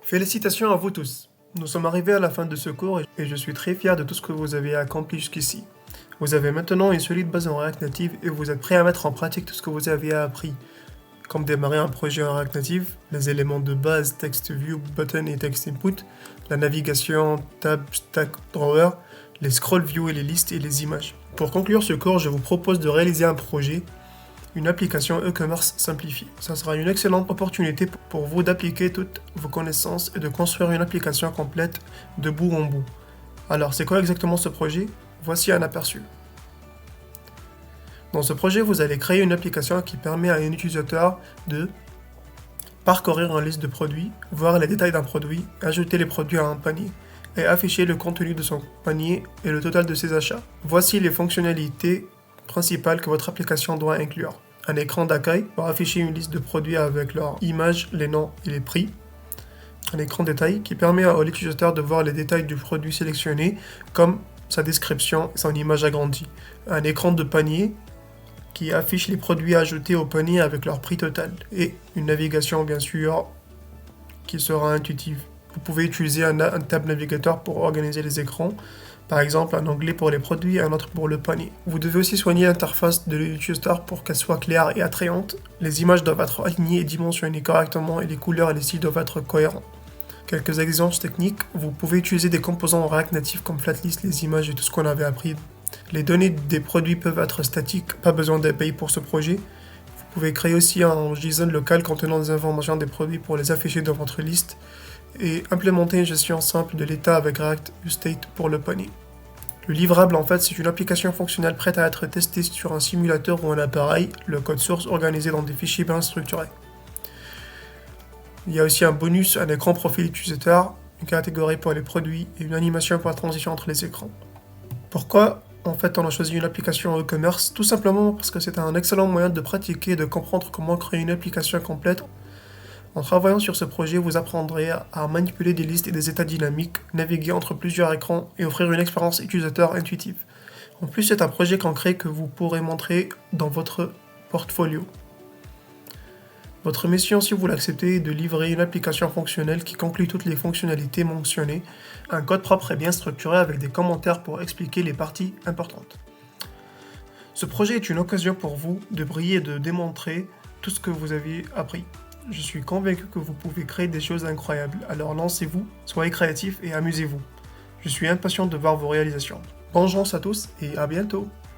Félicitations à vous tous. Nous sommes arrivés à la fin de ce cours et je suis très fier de tout ce que vous avez accompli jusqu'ici. Vous avez maintenant une solide base en React Native et vous êtes prêts à mettre en pratique tout ce que vous avez appris. Comme démarrer un projet en React Native, les éléments de base text view, button et text input, la navigation, tab, stack, drawer, les scroll view et les listes et les images. Pour conclure ce cours, je vous propose de réaliser un projet, une application e-commerce simplifiée. Ça sera une excellente opportunité pour vous d'appliquer toutes vos connaissances et de construire une application complète de bout en bout. Alors, c'est quoi exactement ce projet? Voici un aperçu. Dans ce projet, vous allez créer une application qui permet à un utilisateur de parcourir une liste de produits, voir les détails d'un produit, ajouter les produits à un panier et afficher le contenu de son panier et le total de ses achats. Voici les fonctionnalités principales que votre application doit inclure. Un écran d'accueil pour afficher une liste de produits avec leur image, les noms et les prix. Un écran détail qui permet à l'utilisateur de voir les détails du produit sélectionné comme sa description et son image agrandie. Un écran de panier qui affiche les produits ajoutés au panier avec leur prix total. Et une navigation bien sûr qui sera intuitive. Vous pouvez utiliser un tab navigateur pour organiser les écrans. Par exemple, un onglet pour les produits et un autre pour le panier. Vous devez aussi soigner l'interface de l'utilisateur pour qu'elle soit claire et attrayante. Les images doivent être alignées et dimensionnées correctement et les couleurs et les styles doivent être cohérents. Quelques exemples techniques, vous pouvez utiliser des composants en React Native comme Flatlist, les images et tout ce qu'on avait appris. Les données des produits peuvent être statiques, pas besoin d'API pour ce projet. Vous pouvez créer aussi un JSON local contenant des informations des produits pour les afficher dans votre liste et implémenter une gestion simple de l'état avec React State pour le panier. Le livrable, en fait, c'est une application fonctionnelle prête à être testée sur un simulateur ou un appareil, le code source organisé dans des fichiers bien structurés. Il y a aussi un bonus, un écran profil utilisateur, une catégorie pour les produits et une animation pour la transition entre les écrans. Pourquoi en fait on a choisi une application e-commerce? Tout simplement parce que c'est un excellent moyen de pratiquer et de comprendre comment créer une application complète. En travaillant sur ce projet, vous apprendrez à manipuler des listes et des états dynamiques, naviguer entre plusieurs écrans et offrir une expérience utilisateur intuitive. En plus, c'est un projet concret que vous pourrez montrer dans votre portfolio. Votre mission, si vous l'acceptez, est de livrer une application fonctionnelle qui conclut toutes les fonctionnalités mentionnées, un code propre et bien structuré avec des commentaires pour expliquer les parties importantes. Ce projet est une occasion pour vous de briller et de démontrer tout ce que vous avez appris. Je suis convaincu que vous pouvez créer des choses incroyables, alors lancez-vous, soyez créatifs et amusez-vous. Je suis impatient de voir vos réalisations. Bonne chance à tous et à bientôt!